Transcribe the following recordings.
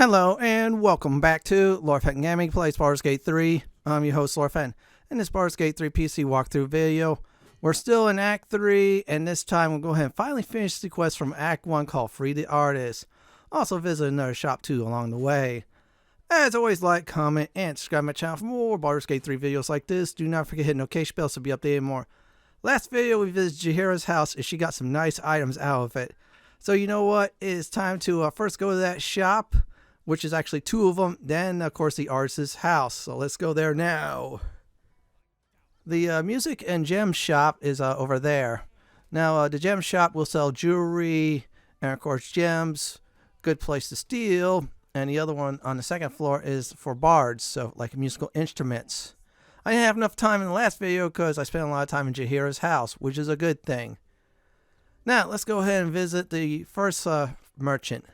Hello and welcome back to Lord Fenton Gaming Plays Baldur's Gate 3. I'm your host Lord Fenton. In this Baldur's Gate 3 PC walkthrough video, we're still in Act 3, and this time we'll go ahead and finally finish the quest from Act 1 called Free the Artist. Also visit another shop too along the way. As always, like, comment, and subscribe to my channel for more Baldur's Gate 3 videos like this. Do not forget to hit the notification bell to be updated more. Last video we visited Jaheira's house and she got some nice items out of it. So you know what? It's time to first go to that shop, which is actually two of them. Then, of course, the artist's house. So let's go there now. The music and gem shop is over there. Now, the gem shop will sell jewelry and, of course, gems. Good place to steal. And the other one on the second floor is for bards, so like musical instruments. I didn't have enough time in the last video because I spent a lot of time in Jaheira's house, which is a good thing. Now, let's go ahead and visit the first merchant.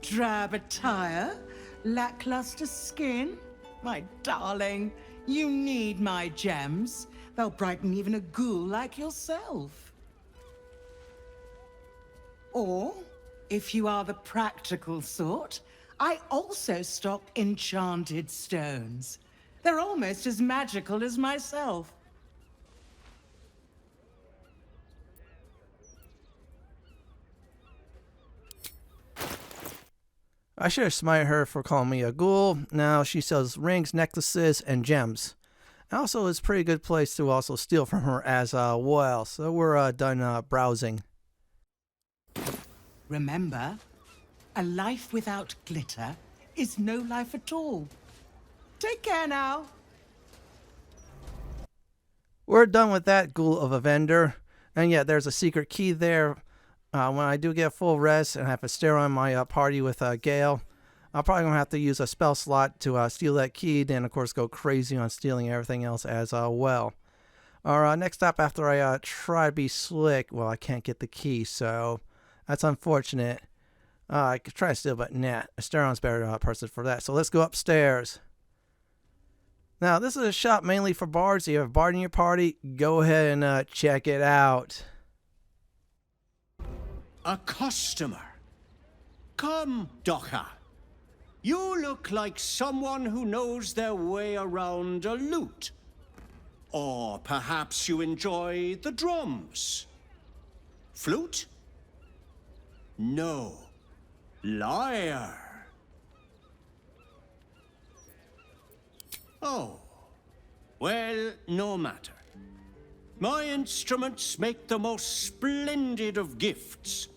Drab attire, lackluster skin. My darling, you need my gems. They'll brighten even a ghoul like yourself. Or, if you are the practical sort, I also stock enchanted stones. They're almost as magical as myself. I should have smited her for calling me a ghoul. Now she sells rings, necklaces, and gems. Also, it's a pretty good place to also steal from her as well. So we're done browsing. Remember, a life without glitter is no life at all. Take care now. We're done with that ghoul of a vendor. And yeah, there's a secret key there. When I do get full rest and have Astarion in my party with Gale, I'm probably going to have to use a spell slot to steal that key. Then, of course, go crazy on stealing everything else as well. Our next stop after I try to be slick, well, I can't get the key, so that's unfortunate. I could try to steal, but nah, Astarion's better person for that. So let's go upstairs. Now, this is a shop mainly for bards. If you have a bard in your party, go ahead and check it out. A customer. Come, Docha. You look like someone who knows their way around a lute. Or perhaps you enjoy the drums. Flute? No. Lyre. Oh. Well, no matter. My instruments make the most splendid of gifts.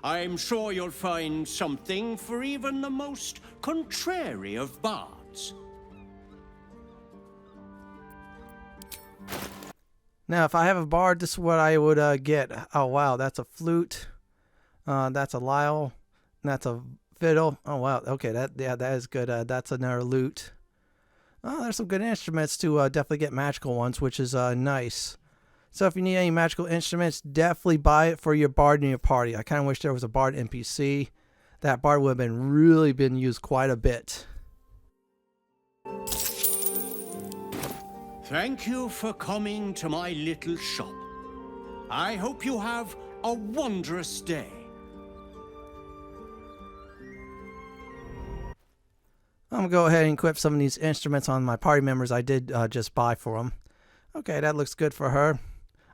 I'm sure you'll find something for even the most contrary of bards. Now, if I have a bard, this is what I would get. Oh, wow, that's a flute. That's a lyre. That's a fiddle. Oh, wow. Okay, that is good. That's another lute. Oh, there's some good instruments to definitely get magical ones, which is nice. So if you need any magical instruments, definitely buy it for your bard in your party. I kind of wish there was a bard NPC. That bard would have really been used quite a bit. Thank you for coming to my little shop. I hope you have a wondrous day. I'm going to go ahead and equip some of these instruments on my party members I did just buy for them. Okay, that looks good for her.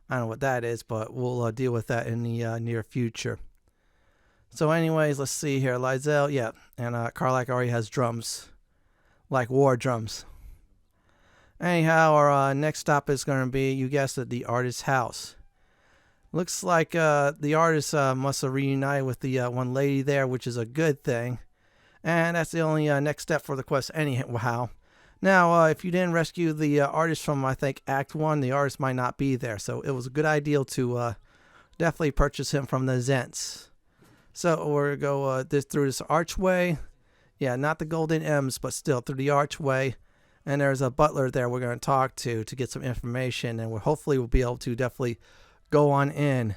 I don't know what that is, but we'll deal with that in the near future. So anyways, let's see here. Lae'zel, yeah, and Karlach already has drums, like war drums. Anyhow, our next stop is going to be, you guessed it, the artist's house. Looks like the artist must have reunited with the one lady there, which is a good thing. And that's the only next step for the quest anyhow. Now, if you didn't rescue the artist from, I think, Act 1, the artist might not be there. So it was a good idea to definitely purchase him from the Zhents. So we're going to go through this archway. Yeah, not the golden M's, but still through the archway. And there's a butler there we're going to talk to get some information. And hopefully we'll be able to definitely go on in.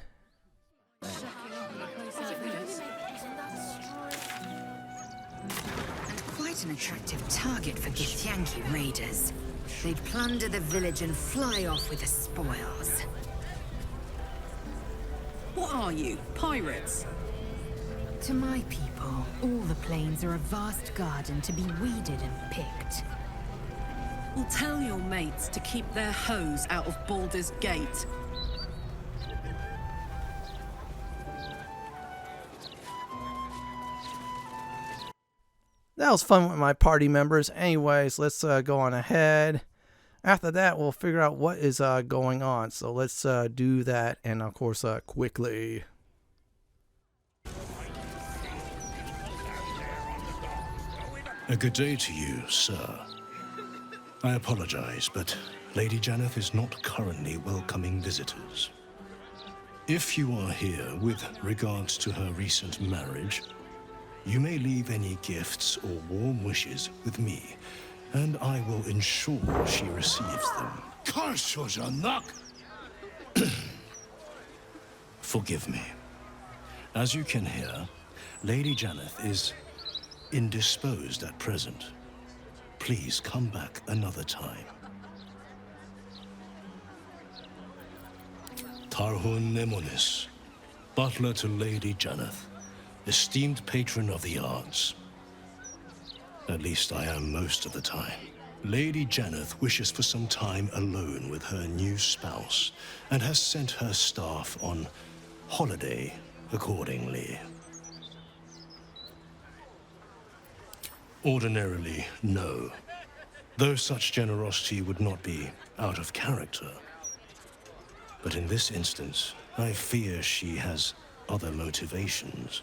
An attractive target for Githyanki raiders. They'd plunder the village and fly off with the spoils. What are you, pirates? To my people, all the plains are a vast garden to be weeded and picked. Well, tell your mates to keep their hoes out of Baldur's Gate. That was fun with my party members. Anyways, let's go on ahead. After that, we'll figure out what is going on. So let's do that, and of course, quickly. A good day to you, sir. I apologize, but Lady Jannath is not currently welcoming visitors. If you are here with regards to her recent marriage, you may leave any gifts or warm wishes with me, and I will ensure she receives them. Forgive me. As you can hear, Lady Jannath is indisposed at present. Please come back another time. Tarhun Nemonis, butler to Lady Jannath, esteemed patron of the arts. At least I am most of the time. Lady Jannath wishes for some time alone with her new spouse, and has sent her staff on holiday accordingly. Ordinarily, no. Though such generosity would not be out of character. But in this instance, I fear she has other motivations.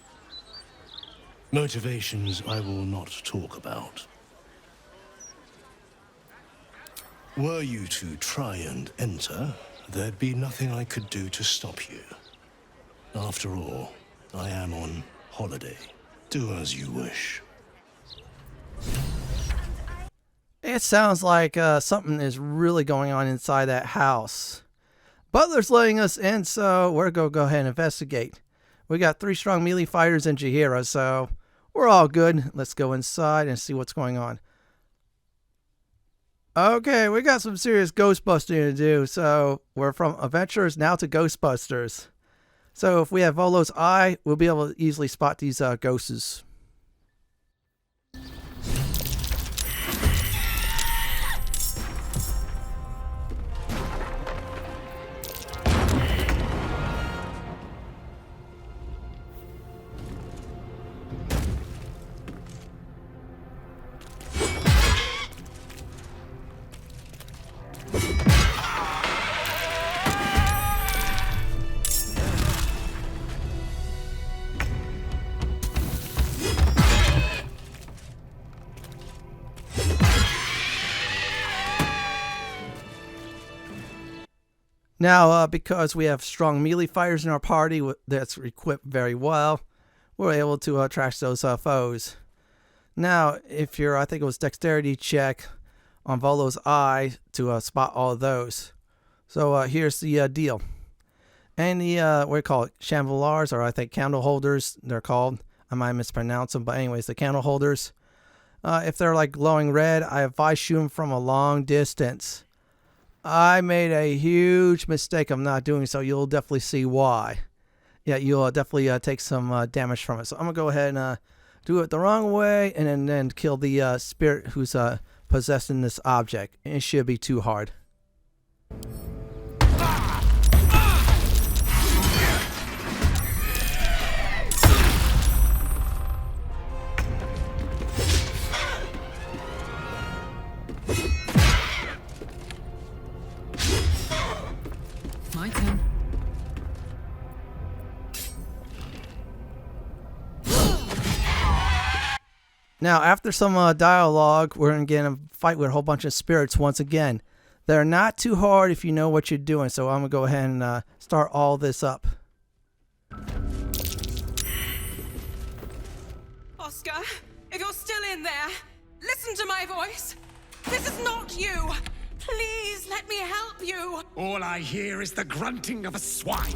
Motivations I will not talk about. Were you to try and enter, there'd be nothing I could do to stop you. After all, I am on holiday. Do as you wish. It sounds like something is really going on inside that house. Butler's letting us in, so we're going to go ahead and investigate. We got 3 strong melee fighters in Jaheira, so we're all good. Let's go inside and see what's going on. Okay, we got some serious ghostbusting to do, so we're from adventurers now to ghostbusters. So if we have Volo's eye, we'll be able to easily spot these ghosts. Now, because we have strong melee fighters in our party that's equipped very well, we're able to trash those foes. Now, if you're, I think it was dexterity check on Volo's eye to spot all of those. So here's the deal. And the, what do you call it, chandelars, or I think candle holders, they're called. I might mispronounce them, but anyways, the candle holders. If they're like glowing red, I advise shoot them from a long distance. I made a huge mistake of not doing so. You'll definitely see why. Yeah, you'll definitely take some damage from it. So I'm going to go ahead and do it the wrong way and then kill the spirit who's possessing this object. It should be too hard. My turn. Now, after some dialogue, we're going to get in a fight with a whole bunch of spirits once again. They're not too hard if you know what you're doing, so I'm going to go ahead and start all this up. Oskar, if you're still in there, listen to my voice. This is not you. Please let me help you. All I hear is the grunting of a swine.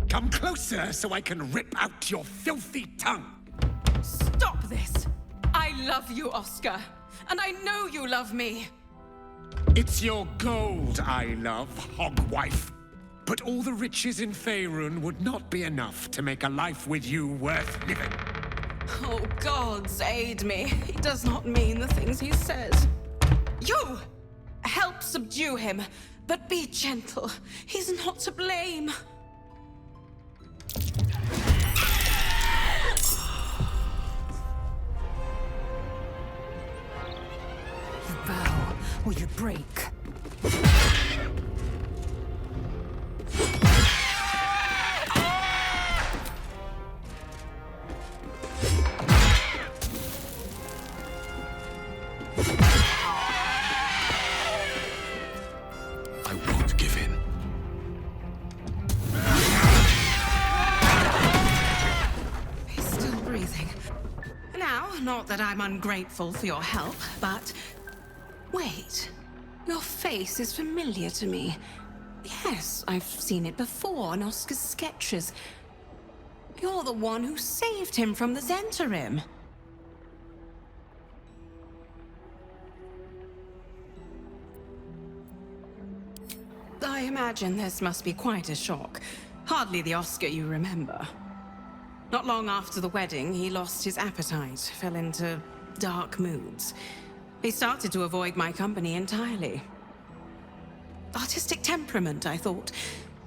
Come closer so I can rip out your filthy tongue. Stop this. I love you, Oskar. And I know you love me. It's your gold I love, hogwife. But all the riches in Faerun would not be enough to make a life with you worth living. Oh, gods aid me. He does not mean the things he says. You! Help subdue him, but be gentle. He's not to blame. You bow, or you break. I won't give in. He's still breathing. Now, not that I'm ungrateful for your help, but... Wait. Your face is familiar to me. Yes, I've seen it before in Oskar's sketches. You're the one who saved him from the Zhentarim. I imagine this must be quite a shock. Hardly the Oskar you remember. Not long after the wedding, he lost his appetite, fell into dark moods. He started to avoid my company entirely. Artistic temperament, I thought,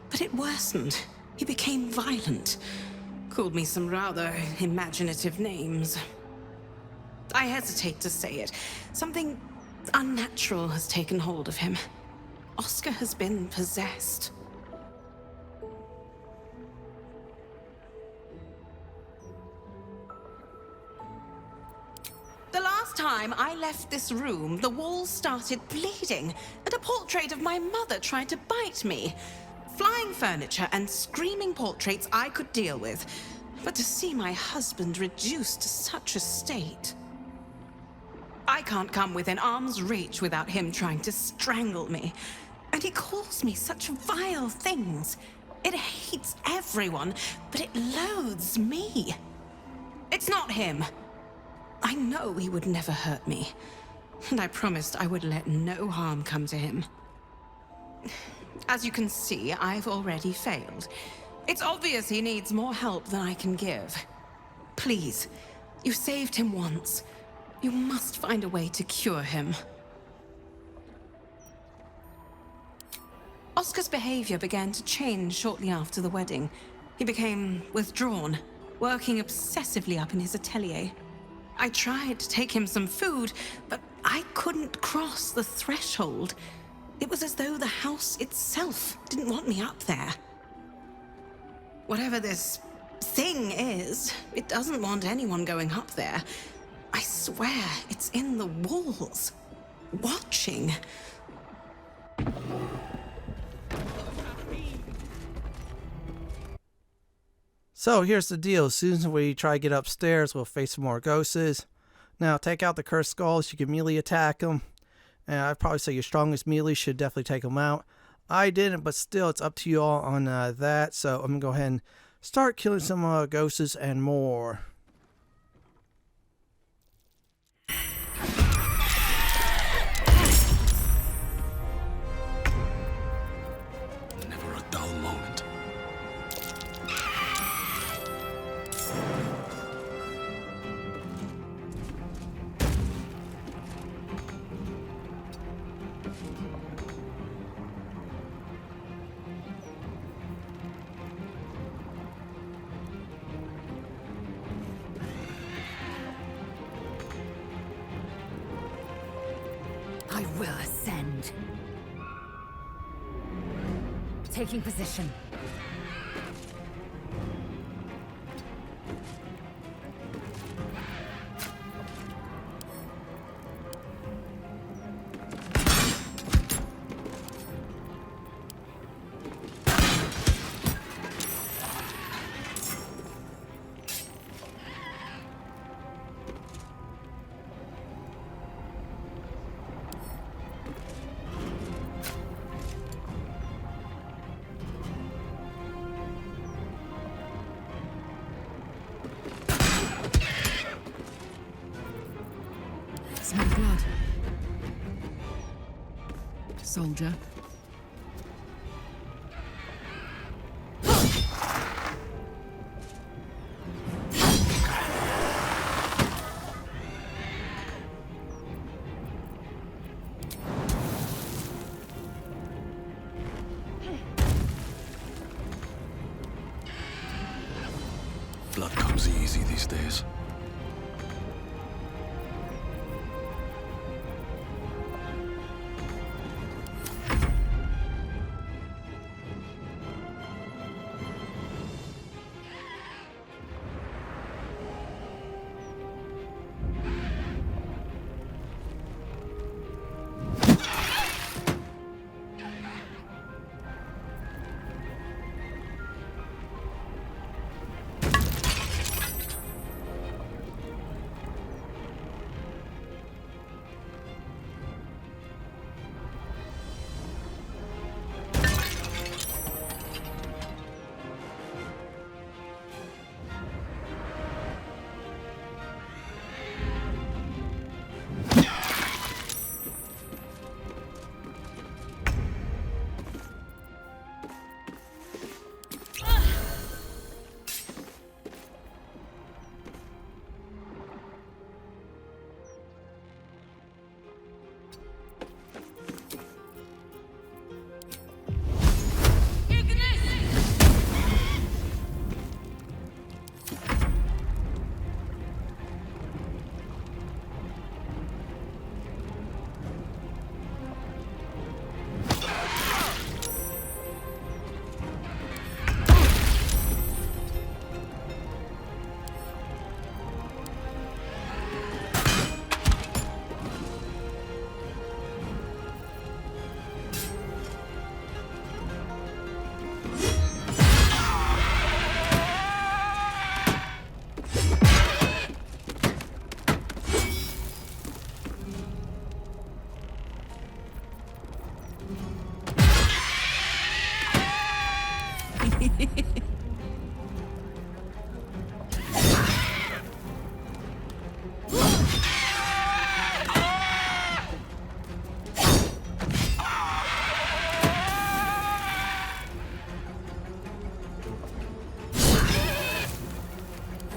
but it worsened. He became violent. Called me some rather imaginative names. I hesitate to say it. Something unnatural has taken hold of him. Oskar has been possessed. The last time I left this room, the walls started bleeding, and a portrait of my mother tried to bite me. Flying furniture and screaming portraits I could deal with, but to see my husband reduced to such a state... I can't come within arm's reach without him trying to strangle me. And he calls me such vile things. It hates everyone, but it loathes me. It's not him. I know he would never hurt me. And I promised I would let no harm come to him. As you can see, I've already failed. It's obvious he needs more help than I can give. Please, you saved him once. You must find a way to cure him. Oskar's behavior began to change shortly after the wedding. He became withdrawn, working obsessively up in his atelier. I tried to take him some food, but I couldn't cross the threshold. It was as though the house itself didn't want me up there. Whatever this thing is, it doesn't want anyone going up there. I swear it's in the walls, watching. So here's the deal. As soon as we try to get upstairs, we'll face some more ghosts. Now, take out the cursed skulls. You can melee attack them. And I'd probably say your strongest melee should definitely take them out. I didn't, but still, it's up to you all on that. So I'm going to go ahead and start killing some ghosts and more. Never a dull moment. I will ascend. Taking position. Smell blood. Soldier. comes easy these days.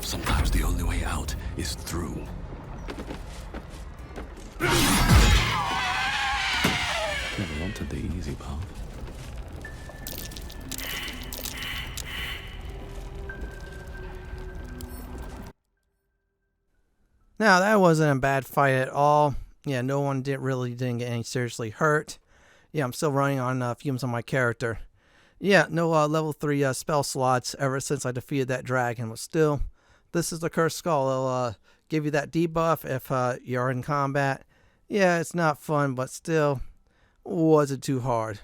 Sometimes the only way out is through. Never wanted the easy path. Now, that wasn't a bad fight at all. Yeah, no one didn't get any seriously hurt. Yeah, I'm still running on fumes on my character. Yeah, no level 3 spell slots ever since I defeated that dragon, but still, this is the Cursed Skull. It'll give you that debuff if you're in combat. Yeah, it's not fun, but still, wasn't too hard.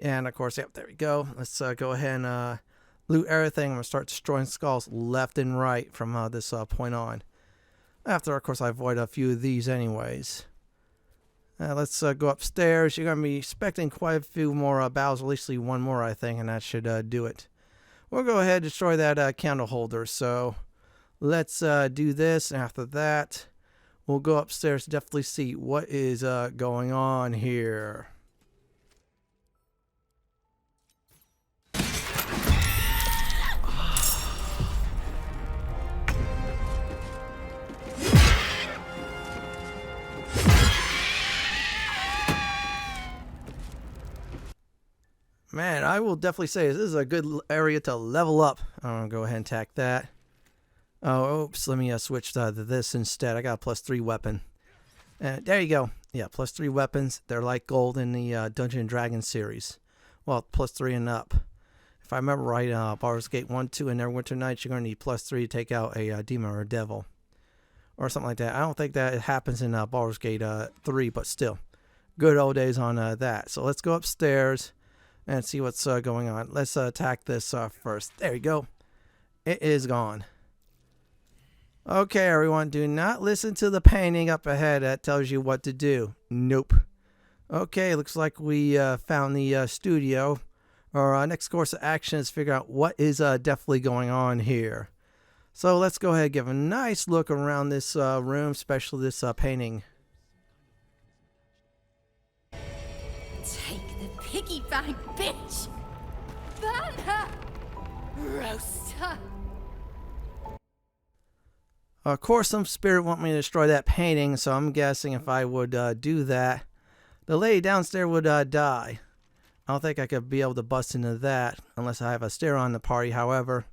And of course, yep, there we go. Let's go ahead and loot everything. I'm going to start destroying skulls left and right from this point on. After, of course, I avoid a few of these anyways. Let's go upstairs. You're going to be expecting quite a few more battles, at least one more, I think, and that should do it. We'll go ahead and destroy that candle holder. So let's do this. And after that, we'll go upstairs to definitely see what is going on here. Man, I will definitely say this is a good area to level up. I'm going to go ahead and attack that. Oh, oops. Let me switch to this instead. I got a +3 weapon. And there you go. Yeah, +3 weapons. They're like gold in the Dungeons & Dragons series. Well, +3 and up. If I remember right, Baldur's Gate 1, 2, and Neverwinter Nights, you're going to need +3 to take out a demon or a devil. Or something like that. I don't think that it happens in Baldur's Gate 3, but still. Good old days on that. So let's go upstairs and see what's going on. Let's attack this first. There you go. It is gone. Okay, everyone. Do not listen to the painting up ahead that tells you what to do. Nope. Okay, looks like we found the studio. Our next course of action is figure out what is definitely going on here. So let's go ahead and give a nice look around this room, especially this painting. Take the piggy bank, bitch! Burn her! Roast her! Of course, some spirit want me to destroy that painting, so I'm guessing if I would do that, the lady downstairs would die. I don't think I could be able to bust into that unless I have Astarion in the party. However,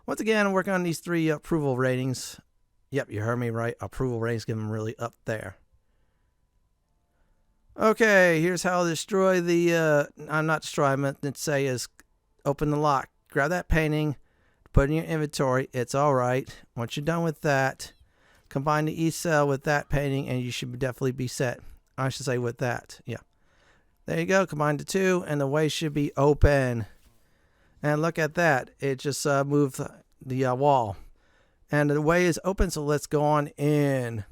Once again, I'm working on these 3 approval ratings. Yep, you heard me right. Approval ratings, give them really up there. Okay, here's how to destroy the, I'm not destroy, I meant to say is open the lock. Grab that painting, put it in your inventory. It's alright. Once you're done with that, combine the E-cell with that painting and you should definitely be set. I should say with that, yeah. There you go, combine the 2 and the way should be open. And look at that, it just moved the wall. And the way is open, so let's go on in.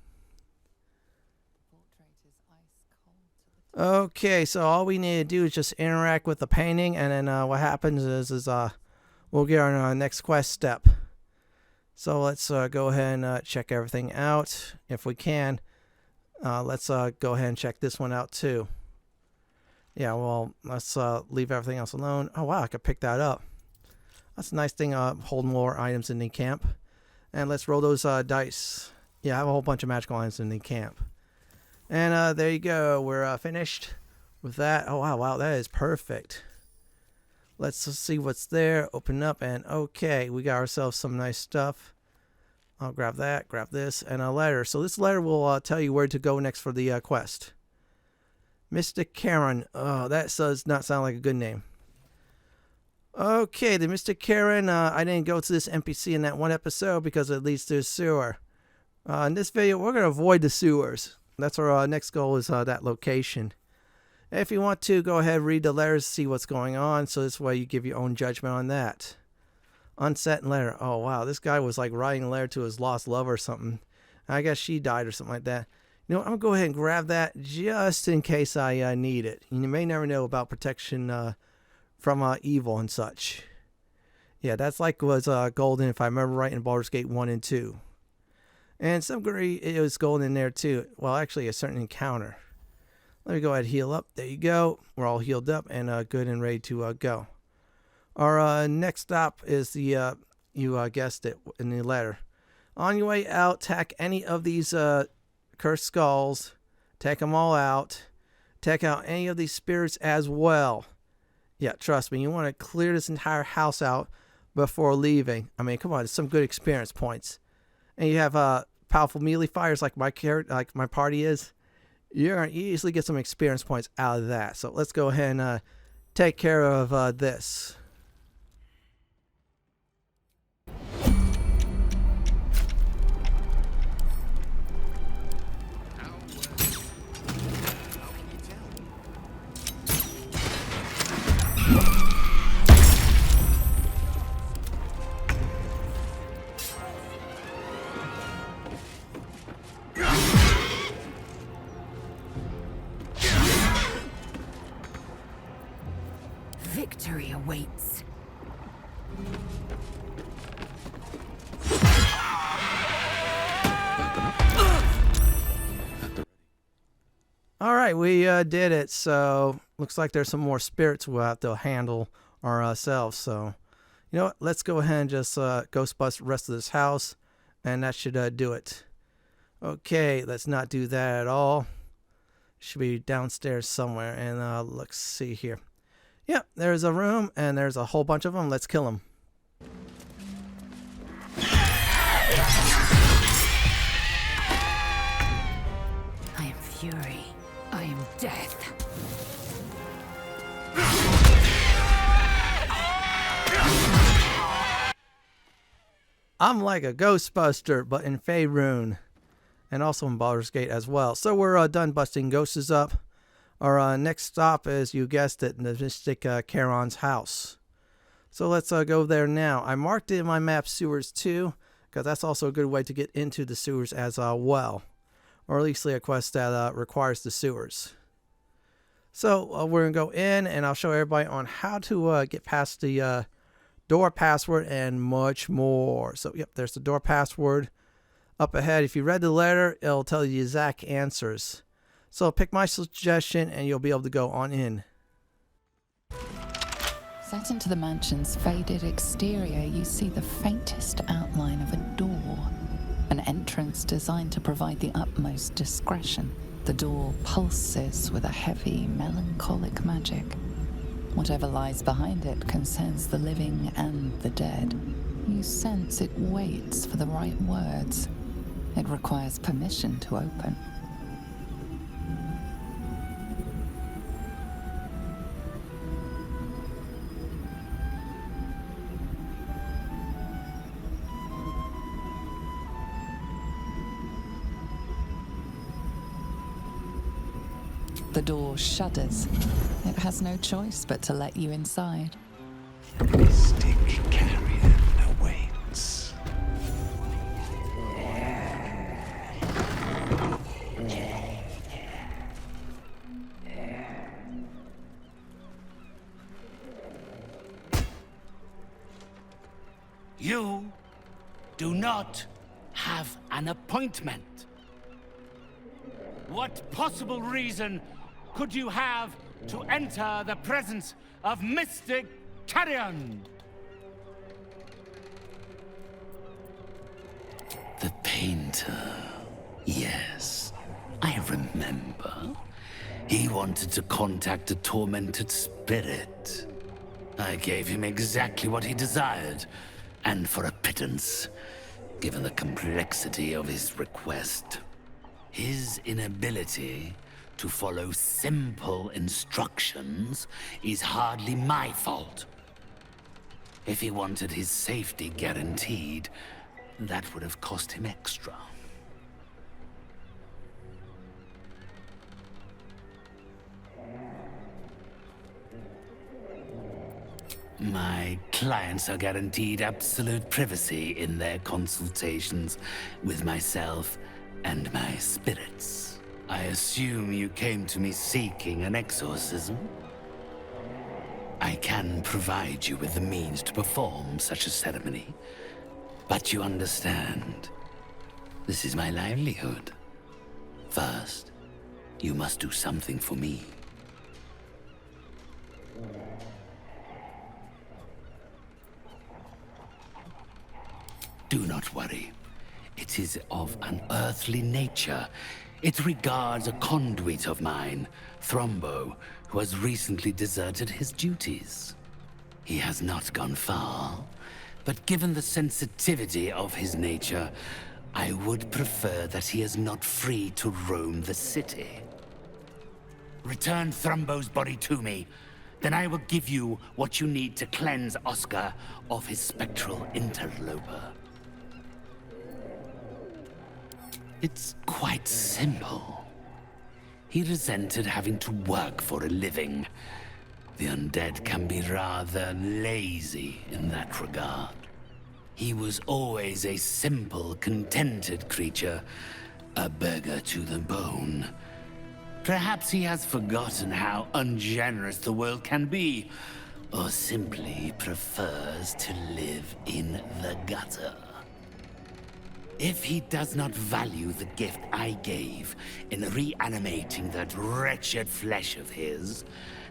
Okay, so all we need to do is just interact with the painting, and then what happens is we'll get on our next quest step. So let's go ahead and check everything out if we can. Let's go ahead and check this one out too. Yeah, well, let's leave everything else alone. Oh wow, I could pick that up. That's a nice thing, hold more items in the camp. And let's roll those dice. Yeah, I have a whole bunch of magical items in the camp. And there you go. We're finished with that. Oh, wow, that is perfect. Let's see what's there. Open up, and okay, we got ourselves some nice stuff. I'll grab that, grab this, and a letter. So this letter will tell you where to go next for the quest. Mystic Carrion. Oh, that does not sound like a good name. Okay, the Mystic Carrion. I didn't go to this NPC in that one episode because it leads to a sewer. In this video, we're going to avoid the sewers. That's our next goal is that location. If you want to, go ahead, read the letters, see what's going on. So this way you give your own judgment on that. Unset letter. Oh, wow. This guy was like writing a letter to his lost lover or something. I guess she died or something like that. You know what? I'm going to go ahead and grab that just in case I need it. You may never know about protection from evil and such. Yeah, that's like was golden, if I remember right, in Baldur's Gate 1 and 2. And some degree it was gold in there too. Well, actually a certain encounter. Let me go ahead and heal up. There you go. We're all healed up and good and ready to go. Our next stop is the, you guessed it in the letter. On your way out, attack any of these cursed skulls. Take them all out. Take out any of these spirits as well. Yeah, trust me. You want to clear this entire house out before leaving. I mean, come on. It's some good experience points. And you have powerful melee fires like my party is. You're going to easily get some experience points out of that. So let's go ahead and take care of this. Victory awaits. Alright, we did it. So, looks like there's some more spirits we'll have to handle ourselves. So, you know what? Let's go ahead and just ghost bust the rest of this house. And that should do it. Okay, let's not do that at all. Should be downstairs somewhere. And let's see here. Yep, there's a room, and there's a whole bunch of them. Let's kill them. I am fury. I am death. I'm like a Ghostbuster, but in Faerun. And also in Baldur's Gate as well. So we're done busting ghosts up. Our next stop is, you guessed it, the Mystic Carrion's house. So let's go there now. I marked it in my map sewers too, because that's also a good way to get into the sewers as well. Or at least a quest that requires the sewers. So we're going to go in, and I'll show everybody on how to get past the door password and much more. So yep, there's the door password up ahead. If you read the letter, it'll tell you the exact answers. So pick my suggestion and you'll be able to go on in. Set into the mansion's faded exterior, you see the faintest outline of a door. An entrance designed to provide the utmost discretion. The door pulses with a heavy, melancholic magic. Whatever lies behind it concerns the living and the dead. You sense it waits for the right words. It requires permission to open. The door shudders. It has no choice but to let you inside. Mystic Carrion awaits. You do not have an appointment. What possible reason could you have to enter the presence of Mystic Carrion? The painter. Yes, I remember. He wanted to contact a tormented spirit. I gave him exactly what he desired, and for a pittance, given the complexity of his request. His inability to follow simple instructions is hardly my fault. If he wanted his safety guaranteed, that would have cost him extra. My clients are guaranteed absolute privacy in their consultations with myself and my spirits. I assume you came to me seeking an exorcism? I can provide you with the means to perform such a ceremony, but you understand, this is my livelihood. First, you must do something for me. Do not worry. It is of an earthly nature. It regards a conduit of mine, Thrombo, who has recently deserted his duties. He has not gone far, but given the sensitivity of his nature, I would prefer that he is not free to roam the city. Return Thrombo's body to me, then I will give you what you need to cleanse Oskar of his spectral interloper. It's quite simple. He resented having to work for a living. The undead can be rather lazy in that regard. He was always a simple, contented creature, a beggar to the bone. Perhaps he has forgotten how ungenerous the world can be, or simply prefers to live in the gutter. If he does not value the gift I gave in reanimating that wretched flesh of his,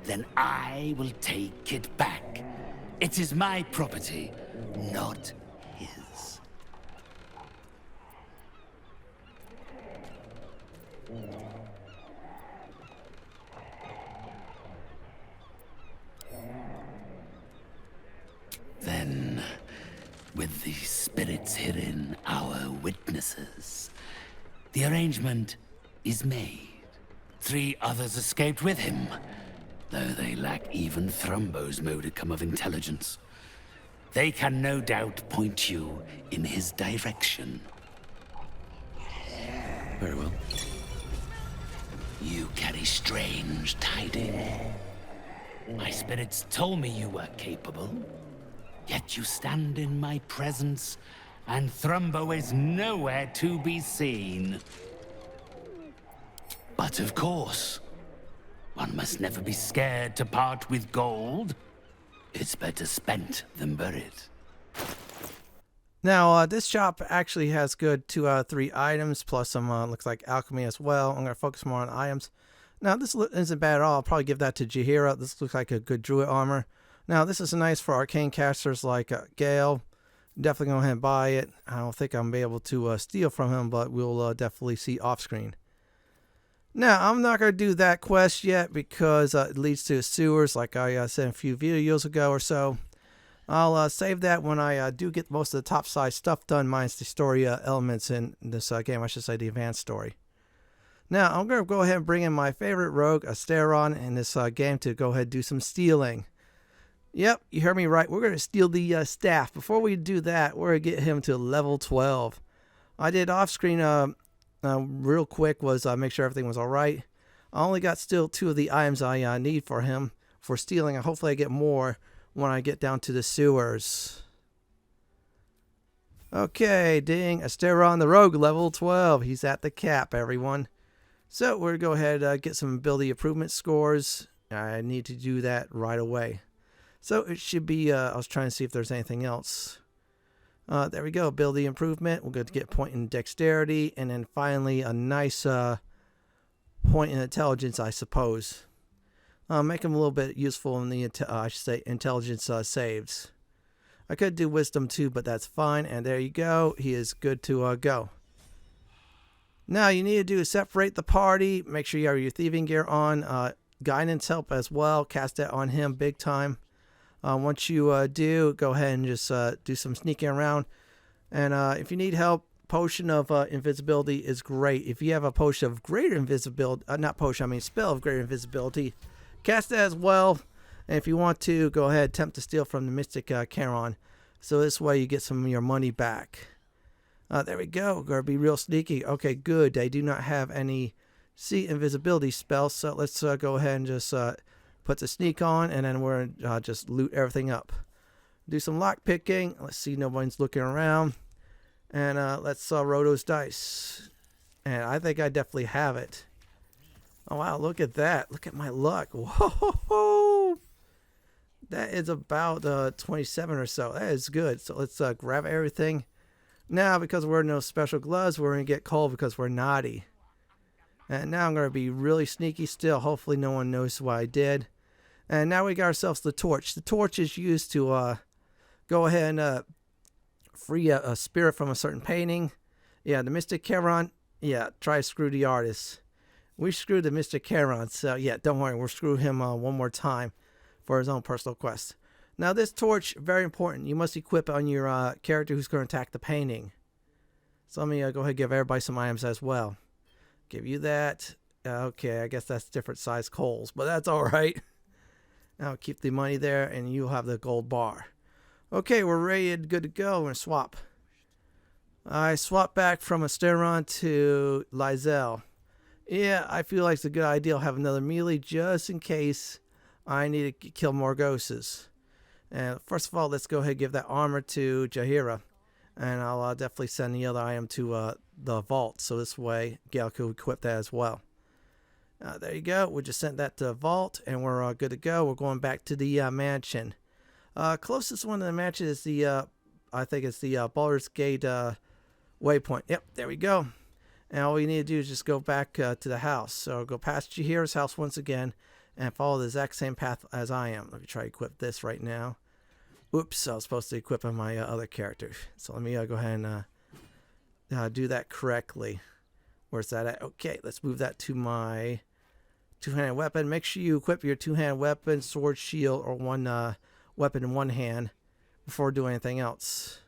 then I will take it back. It is my property, not his. Then, with the spirits herein our witnesses, the arrangement is made. 3 others escaped with him, though they lack even Thrombo's modicum of intelligence. They can no doubt point you in his direction. Very well. You carry strange tidings. My spirits told me you were capable. Yet you stand in my presence, and Thrombo is nowhere to be seen. But of course, one must never be scared to part with gold. It's better spent than buried. Now, this shop actually has good 2 out of 3 items, plus some, looks like alchemy as well. I'm going to focus more on items. Now, this isn't bad at all. I'll probably give that to Jaheira. This looks like a good druid armor. Now, this is nice for arcane casters like Gale. Definitely go ahead and buy it. I don't think I'm going to be able to steal from him, but we'll definitely see off screen. Now, I'm not going to do that quest yet because it leads to sewers, like I said a few videos ago or so. I'll save that when I do get most of the top side stuff done, minus the story elements in this game. I should say the advanced story. Now, I'm going to go ahead and bring in my favorite rogue, Astarion, in this game to go ahead and do some stealing. Yep, you heard me right. We're going to steal the staff. Before we do that, we're going to get him to level 12. I did off-screen real quick was make sure everything was all right. I only got still 2 of the items I need for him for stealing. Hopefully I get more when I get down to the sewers. Okay, ding. Astarion the Rogue, level 12. He's at the cap, everyone. So we're going to go ahead and get some ability improvement scores. I need to do that right away. So it should be, I was trying to see if there's anything else. There we go, ability improvement. We're going to get point in dexterity, and then finally a nice point in intelligence, I suppose. Make him a little bit useful in the, I should say, intelligence saves. I could do wisdom too, but that's fine. And there you go. He is good to go. Now you need to do is separate the party. Make sure you have your thieving gear on. Guidance help as well. Cast that on him big time. Once you do, go ahead and just do some sneaking around. And if you need help, potion of invisibility is great. If you have a potion of greater invisibility, not potion, I mean spell of greater invisibility, cast that as well. And if you want to, go ahead, attempt to steal from the Mystic Carrion. So this way you get some of your money back. There we go. Gotta be real sneaky. Okay, good. They do not have any invisibility spells. So let's go ahead and just put the sneak on, and then we're just loot everything up. Do some lock picking. Let's see, nobody's looking around. And let's roll those dice. And I think I definitely have it. Oh wow, look at that. Look at my luck. Whoa! That is about 27 or so. That is good. So let's grab everything. Now, because we're no special gloves, we're going to get cold because we're naughty. And now I'm going to be really sneaky still. Hopefully no one knows what I did. And now we got ourselves the torch. The torch is used to go ahead and free a spirit from a certain painting. Yeah, the Mystic Carrion. Yeah, try to screw the artist. We screwed the Mystic Carrion. So yeah, don't worry. We'll screw him one more time for his own personal quest. Now this torch, very important. You must equip on your character who's going to attack the painting. So let me go ahead and give everybody some items as well. Give you that. Okay, I guess that's different size coals, but that's all right. I'll keep the money there, and you'll have the gold bar. Okay, we're ready and good to go. We're going to swap. I swap back from Astarion to Lae'zel. Yeah, I feel like it's a good idea to have another melee just in case I need to kill more ghosts. And first of all, let's go ahead and give that armor to Jaheira. And I'll definitely send the other item to the vault. So this way, Gale could equip that as well. There you go. We just sent that to the vault, and we're good to go. We're going back to the mansion. Closest one to the mansion is the, I think it's the Baldur's Gate waypoint. Yep, there we go. And all we need to do is just go back to the house. So go past Jaheira's house once again and follow the exact same path as I am. Let me try to equip this right now. Oops, I was supposed to equip on my other character. So let me go ahead and do that correctly. Where's that at? Okay, let's move that to my two-handed weapon. Make sure you equip your two-handed weapon, sword, shield, or one weapon in one hand before doing anything else.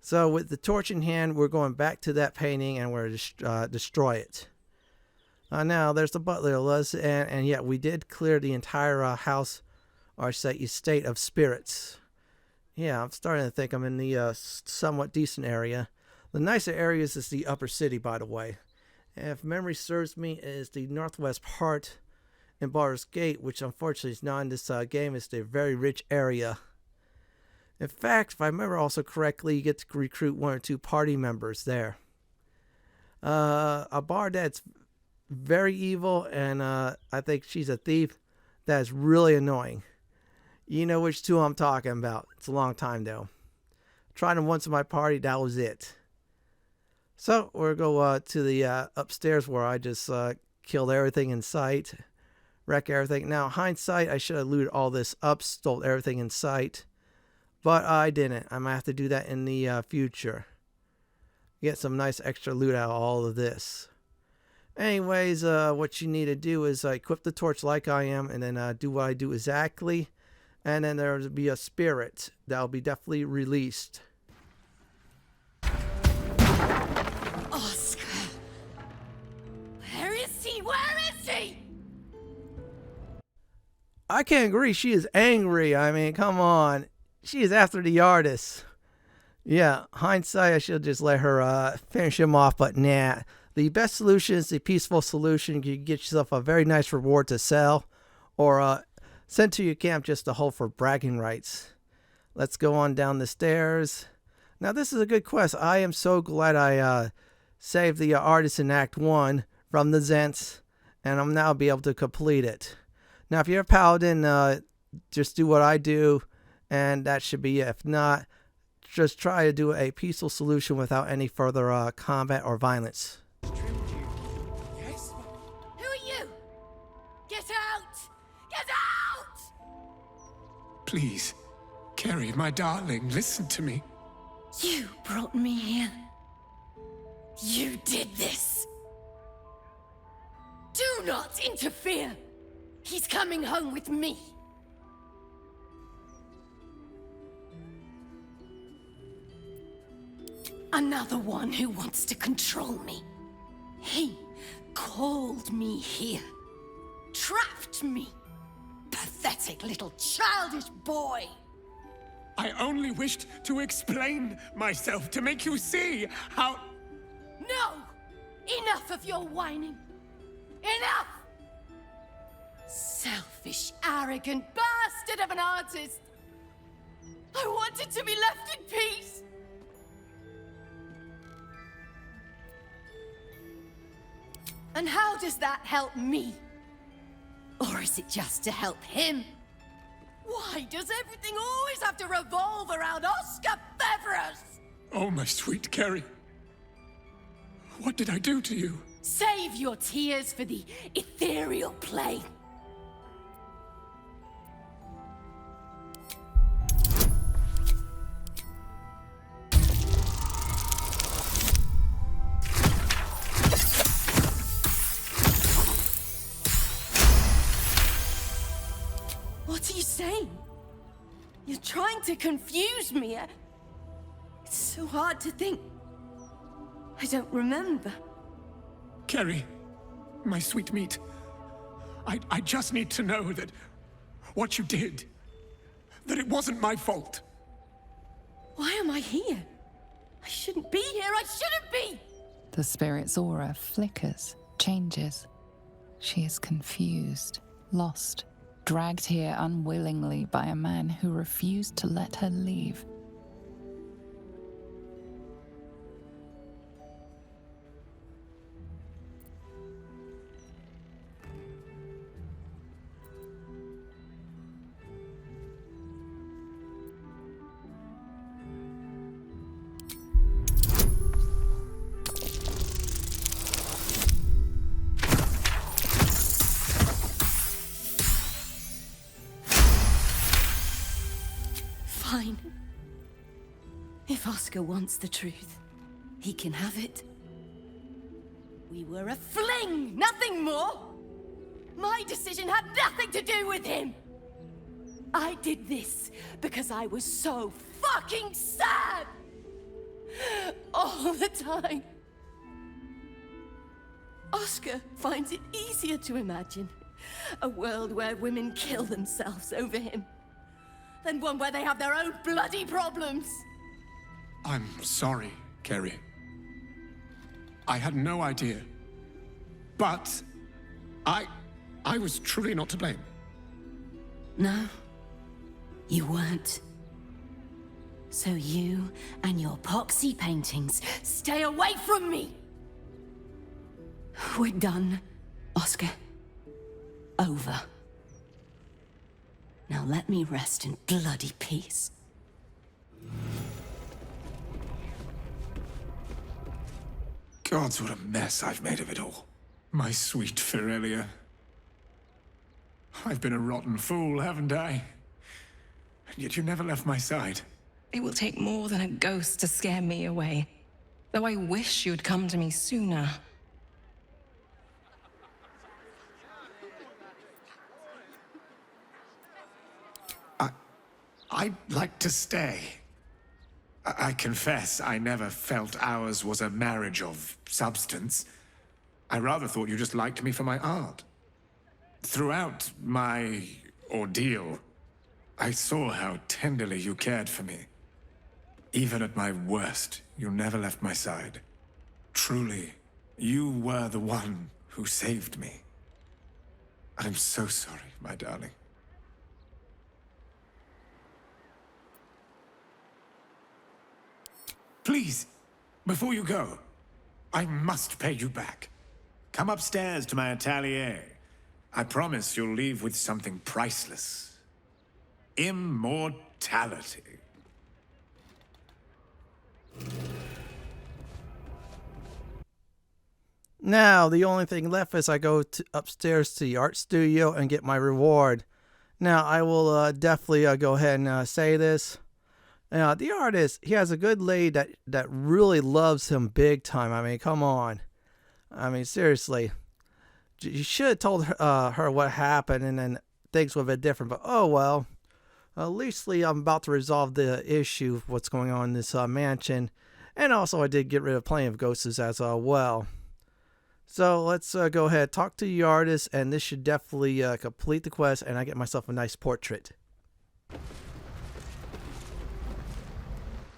So with the torch in hand, we're going back to that painting and we're destroy it. Now there's the Butler, and yeah, we did clear the entire house, or I should say estate of spirits. Yeah, I'm starting to think I'm in the somewhat decent area. The nicer areas is the upper city, by the way. And if memory serves me, is the northwest part in Baldur's Gate, which unfortunately is not in this game. It's a very rich area. In fact, if I remember also correctly, you get to recruit 1 or 2 party members there. A bard that's very evil, and I think she's a thief. That is really annoying. You know which 2 I'm talking about. It's a long time though. Tried them once in my party, that was it. So we'll go to the upstairs where I just killed everything in sight. Wreck everything. Now, hindsight, I should have looted all this up, stole everything in sight. But I didn't. I might have to do that in the future. Get some nice extra loot out of all of this. Anyways, what you need to do is equip the torch like I am, and then do what I do exactly. And then there'll be a spirit that'll be definitely released. Oskar! Where is he? Where is he? I can't agree. She is angry. I mean, come on. She is after the artist. Yeah, hindsight, I should just let her finish him off, but nah. The best solution is the peaceful solution. You get yourself a very nice reward to sell, or send to your camp just to hold for bragging rights. Let's go on down the stairs. Now, this is a good quest. I am so glad I saved the artist in Act 1 from the Zhents, and I'm now be able to complete it. Now, if you're a Paladin, just do what I do, and that should be it. If not, just try to do a peaceful solution without any further combat or violence. Yes? Who are you? Get out! Get out! Please, Carrie, my darling, listen to me. You brought me here. You did this. Do not interfere. He's coming home with me. Another one who wants to control me. He called me here. Trapped me. Pathetic little childish boy. I only wished to explain myself, to make you see how... No! Enough of your whining. Enough! Selfish, arrogant bastard of an artist. I wanted to be left in peace. And how does that help me? Or is it just to help him? Why does everything always have to revolve around Oskar Fevers? Oh, my sweet Carrie. What did I do to you? Save your tears for the ethereal plane. What are you saying? You're trying to confuse me. It's so hard to think. I don't remember. Carrie, my sweet meat. I just need to know that what you did, that it wasn't my fault. Why am I here? I shouldn't be here. I shouldn't be! The spirit's aura flickers, changes. She is confused, lost, dragged here unwillingly by a man who refused to let her leave. Fine. If Oskar wants the truth, he can have it. We were a fling, nothing more. My decision had nothing to do with him. I did this because I was so fucking sad. All the time. Oskar finds it easier to imagine a world where women kill themselves over him than one where they have their own bloody problems. I'm sorry, Carrie. I had no idea. But I was truly not to blame. No, you weren't. So you and your poxy paintings stay away from me! We're done, Oskar. Over. Now let me rest in bloody peace. Gods, what a mess I've made of it all. My sweet Ferelia. I've been a rotten fool, haven't I? And yet you never left my side. It will take more than a ghost to scare me away. Though I wish you'd come to me sooner. I'd like to stay. I confess I never felt ours was a marriage of substance. I rather thought you just liked me for my art. Throughout my ordeal, I saw how tenderly you cared for me. Even at my worst, you never left my side. Truly, you were the one who saved me. I'm so sorry, my darling. Please, before you go, I must pay you back. Come upstairs to my atelier. I promise you'll leave with something priceless. Immortality. Now, the only thing left is I go upstairs to the art studio and get my reward. Now, I will definitely go ahead and say this. The artist, he has a good lady that really loves him big time. I mean, come on. I mean, seriously. You should have told her what happened, and then things would have been different. But, oh well. At least I'm about to resolve the issue of what's going on in this mansion. And also, I did get rid of plenty of ghosts as well. So, let's go ahead, talk to the artist, and this should definitely complete the quest, and I get myself a nice portrait.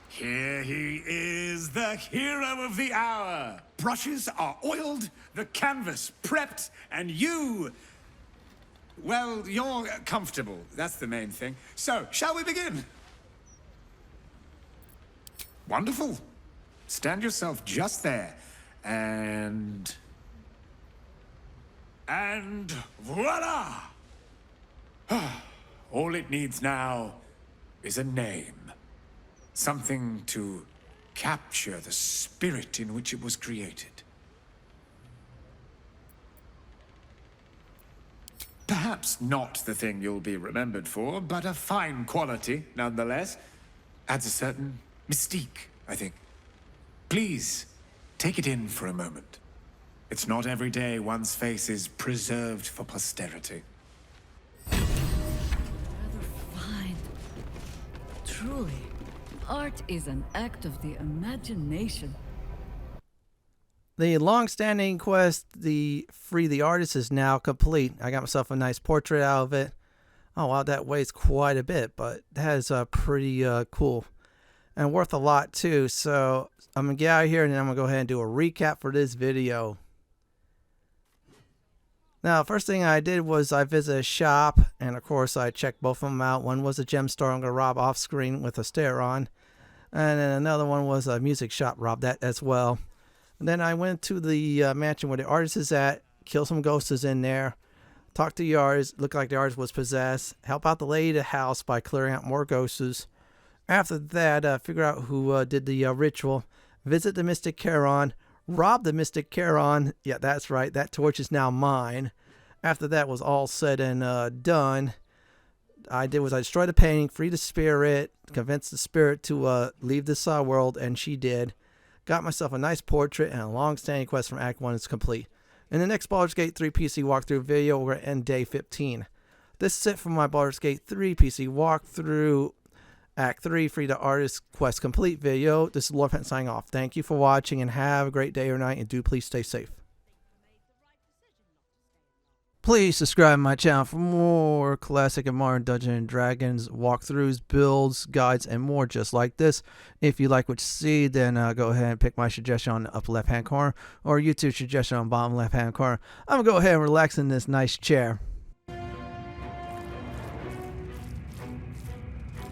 Here he is, the hero of the hour. Brushes are oiled, the canvas prepped, and you... well, you're comfortable. That's the main thing. So, shall we begin? Wonderful. Stand yourself just there. And voila! All it needs now is a name. Something to capture the spirit in which it was created. Perhaps not the thing you'll be remembered for, but a fine quality, nonetheless. Adds a certain mystique, I think. Please, take it in for a moment. It's not every day one's face is preserved for posterity. Rather fine. Truly, art is an act of the imagination. The long-standing quest, the free the artist, is now complete. I got myself a nice portrait out of it. Oh wow, that weighs quite a bit, but that is pretty cool and worth a lot too. So I'm gonna get out of here and then I'm gonna go ahead and do a recap for this video. Now, first thing I did was I visited a shop, and of course I checked both of them out. One was a gem store I'm gonna rob off screen with Astarion, and then another one was a music shop, robbed that as well. And then I went to the mansion where the artist is at, killed some ghosts in there, talked to the artist, looked like the artist was possessed, help out the lady of the house by clearing out more ghosts. After that, figure out who did the ritual, visit the Mystic Carrion, rob the Mystic Carrion. Yeah, that's right, that torch is now mine. After that was all said and done, I destroyed the painting, freed the spirit, convinced the spirit to leave this world, and she did. Got myself a nice portrait, and a long-standing quest from Act 1 is complete. In the next Baldur's Gate 3 PC walkthrough video, we're going to end day 15. This is it for my Baldur's Gate 3 PC walkthrough Act 3 Free the Artist Quest Complete video. This is Lord Fenton signing off. Thank you for watching, and have a great day or night, and do please stay safe. Please subscribe to my channel for more classic and modern Dungeons & Dragons walkthroughs, builds, guides, and more just like this. If you like what you see, then go ahead and pick my suggestion on the upper left-hand corner, or YouTube suggestion on the bottom left-hand corner. I'm going to go ahead and relax in this nice chair.